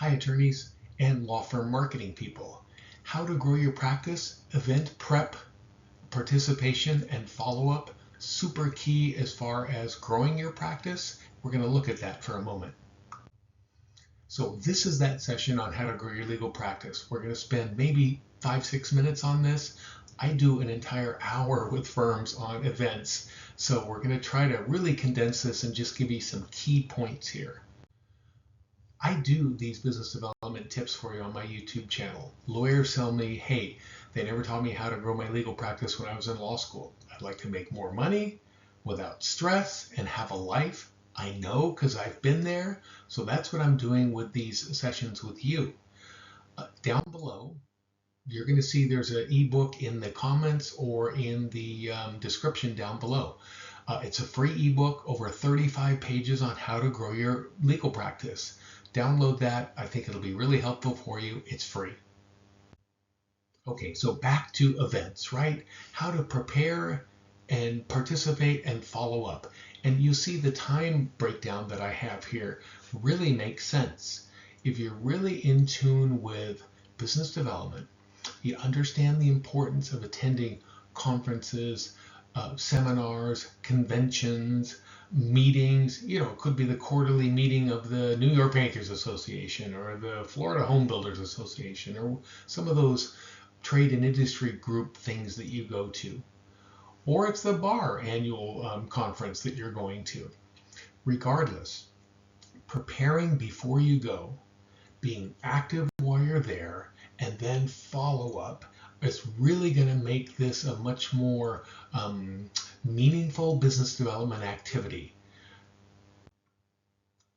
Hi, attorneys and law firm marketing people. How to grow your practice, event prep, participation, and follow-up. Super key as far as growing your practice. We're going to look at that for a moment. So this is that session on how to grow your legal practice. We're going to spend maybe 5-6 minutes on this. I do an entire hour with firms on events. So we're going to try to really condense this and just give you some key points here. I do these business development tips for you on my YouTube channel. Lawyers tell me, hey, they never taught me how to grow my legal practice when I was in law school. I'd like to make more money without stress and have a life. I know because I've been there. So that's what I'm doing with these sessions with you. Down below, you're going to see there's an ebook in the comments or in the description down below. It's a free ebook, over 35 pages on how to grow your legal practice. Download that. I think it'll be really helpful for you. It's free. Okay, so back to events, right? How to prepare and participate and follow up. And you see the time breakdown that I have here really makes sense. If you're really in tune with business development, you understand the importance of attending conferences, seminars, conventions, meetings. It could be the quarterly meeting of the New York Bankers Association or the Florida Home Builders Association or some of those trade and industry group things that you go to. Or it's the bar annual conference that you're going to. Regardless, preparing before you go, being active while you're there, and then follow up is really going to make this a much more meaningful business development activity.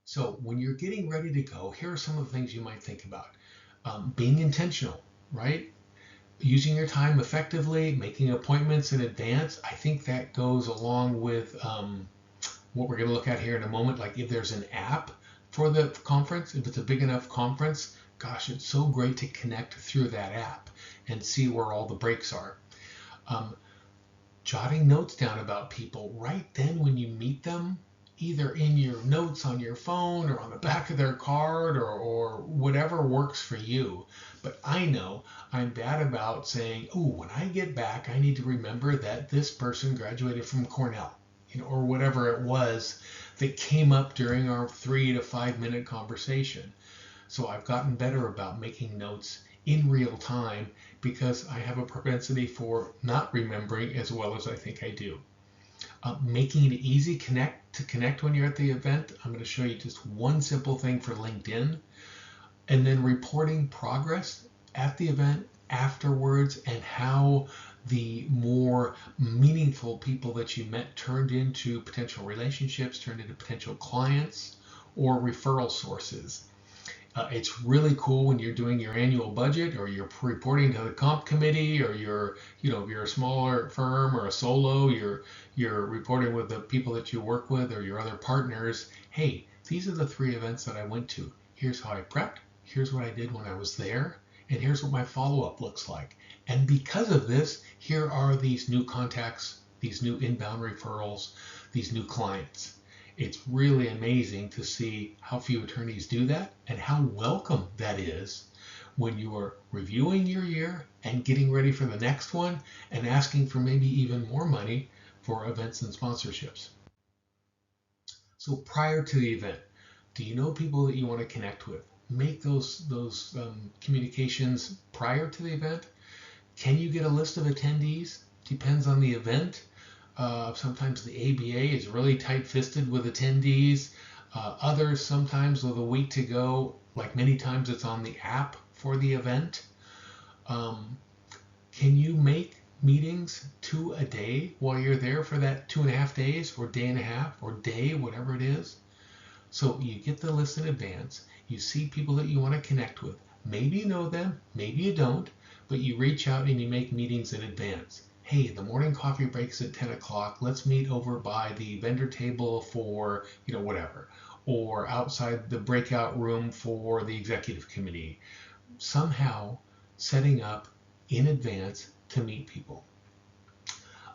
So when you're getting ready to go, here are some of the things you might think about. Being intentional, right? Using your time effectively, making appointments in advance. I think that goes along with what we're going to look at here in a moment. Like if there's an app for the conference, if it's a big enough conference, gosh, it's so great to connect through that app and see where all the breaks are. Jotting notes down about people right then when you meet them, either in your notes on your phone or on the back of their card or whatever works for you. But I know I'm bad about saying, oh, when I get back, I need to remember that this person graduated from Cornell, or whatever it was that came up during our 3 to 5 minute conversation. So I've gotten better about making notes in real time because I have a propensity for not remembering as well as I think I do. Making it easy to connect when you're at the event. I'm going to show you just one simple thing for LinkedIn, and then reporting progress at the event afterwards and how the more meaningful people that you met turned into potential relationships, turned into potential clients or referral sources. It's really cool when you're doing your annual budget or you're reporting to the comp committee, or if you're a smaller firm or a solo, you're reporting with the people that you work with or your other partners. Hey, these are the 3 events that I went to. Here's how I prepped. Here's what I did when I was there. And here's what my follow-up looks like. And because of this, here are these new contacts, these new inbound referrals, these new clients. It's really amazing to see how few attorneys do that and how welcome that is when you are reviewing your year and getting ready for the next one and asking for maybe even more money for events and sponsorships. So prior to the event, do you know people that you want to connect with? Make those communications prior to the event. Can you get a list of attendees? Depends on the event. Sometimes the ABA is really tight-fisted with attendees. Others sometimes with a week to go, like many times it's on the app for the event. Can you make meetings 2 a day while you're there for that 2.5 days or day and a half or day, whatever it is? So you get the list in advance. You see people that you want to connect with. Maybe you know them, maybe you don't, but you reach out and you make meetings in advance. Hey, the morning coffee breaks at 10 o'clock. Let's meet over by the vendor table for, whatever, or outside the breakout room for the executive committee. Somehow setting up in advance to meet people.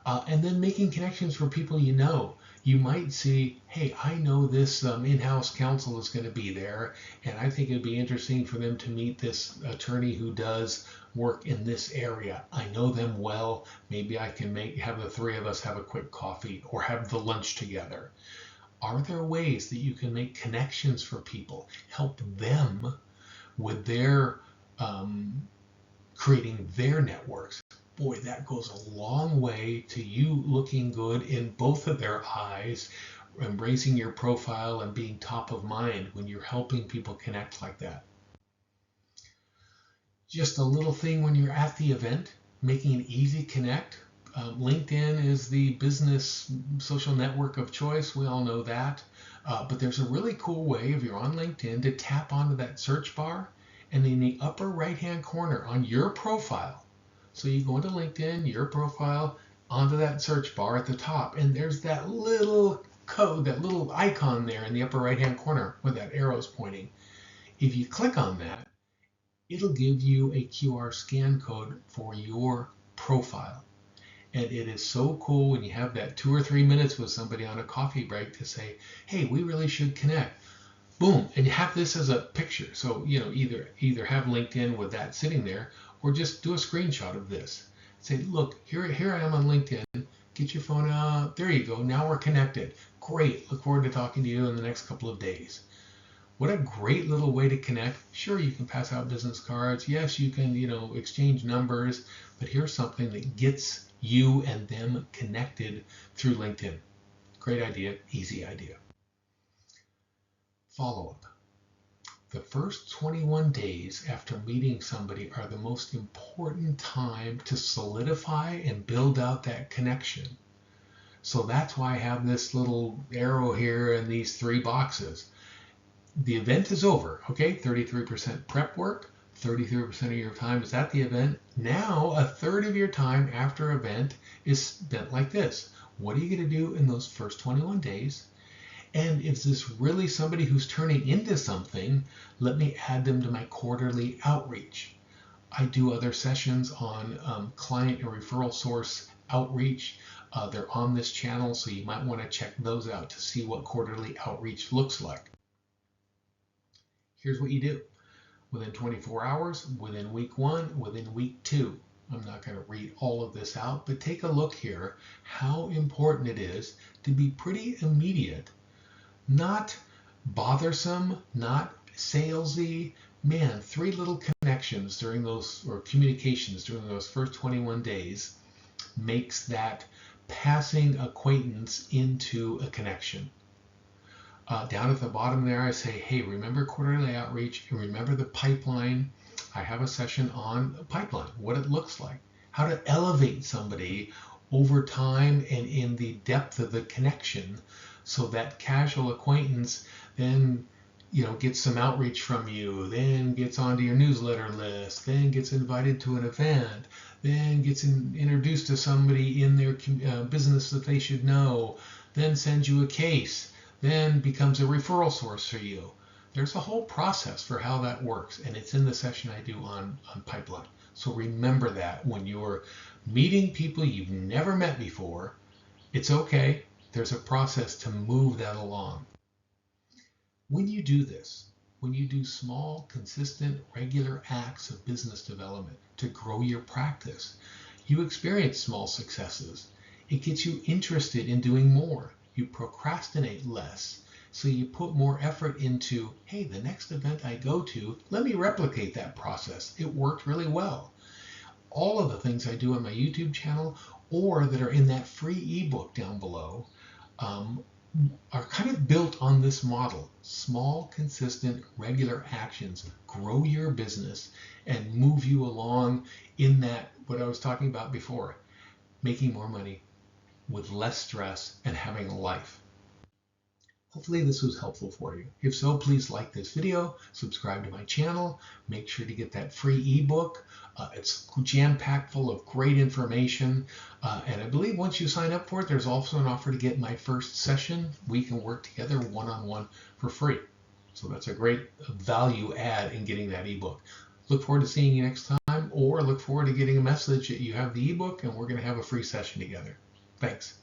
And then making connections for people you know. You might see, hey, I know this in-house counsel is going to be there, and I think it'd be interesting for them to meet this attorney who does work in this area. I know them well. Maybe I can have the three of us have a quick coffee or have the lunch together. Are there ways that you can make connections for people, help them with their creating their networks? Boy, that goes a long way to you looking good in both of their eyes, and raising your profile and being top of mind when you're helping people connect like that. Just a little thing when you're at the event, making an easy connect. LinkedIn is the business social network of choice. We all know that. But there's a really cool way, if you're on LinkedIn, to tap onto that search bar, and in the upper right-hand corner on your profile, so you go into LinkedIn, your profile, onto that search bar at the top, and there's that little code, that little icon there in the upper right-hand corner where that arrow is pointing. If you click on that, it'll give you a QR scan code for your profile. And it is so cool when you have that 2 or 3 minutes with somebody on a coffee break to say, hey, we really should connect. Boom, and you have this as a picture. So, either have LinkedIn with that sitting there, or just do a screenshot of this. Say, look, here I am on LinkedIn. Get your phone out. There you go. Now we're connected. Great. Look forward to talking to you in the next couple of days. What a great little way to connect. Sure, you can pass out business cards. Yes, you can, exchange numbers. But here's something that gets you and them connected through LinkedIn. Great idea. Easy idea. Follow-up. The first 21 days after meeting somebody are the most important time to solidify and build out that connection. So that's why I have this little arrow here and these 3 boxes. The event is over, okay? 33% prep work, 33% of your time is at the event. Now, a third of your time after event is spent like this. What are you going to do in those first 21 days? And is this really somebody who's turning into something? Let me add them to my quarterly outreach. I do other sessions on client and referral source outreach. They're on this channel, so you might want to check those out to see what quarterly outreach looks like. Here's what you do. Within 24 hours, within week 1, within week 2. I'm not going to read all of this out, but take a look here how important it is to be pretty immediate. Not bothersome, not salesy. Man, 3 little connections during those, or communications during those first 21 days makes that passing acquaintance into a connection. Down at the bottom there, I say, hey, remember quarterly outreach, and remember the pipeline. I have a session on the pipeline, what it looks like, how to elevate somebody over time and in the depth of the connection, so that casual acquaintance then gets some outreach from you, then gets onto your newsletter list, then gets invited to an event, then gets introduced to somebody in their business that they should know, then sends you a case, then becomes a referral source for you. There's a whole process for how that works, and it's in the session I do on pipeline. So remember that when you're meeting people you've never met before, it's okay. There's a process to move that along. When you do this, when you do small, consistent, regular acts of business development to grow your practice, you experience small successes. It gets you interested in doing more. You procrastinate less. So you put more effort into, hey, the next event I go to, let me replicate that process. It worked really well. All of the things I do on my YouTube channel or that are in that free ebook down below are kind of built on this model. Small, consistent, regular actions grow your business and move you along in that, what I was talking about before, making more money with less stress and having a life. Hopefully this was helpful for you. If so, please like this video, subscribe to my channel, make sure to get that free ebook. It's jam-packed full of great information. And I believe once you sign up for it, there's also an offer to get my first session. We can work together one-on-one for free. So that's a great value add in getting that ebook. Look forward to seeing you next time, or look forward to getting a message that you have the ebook and we're going to have a free session together. Thanks.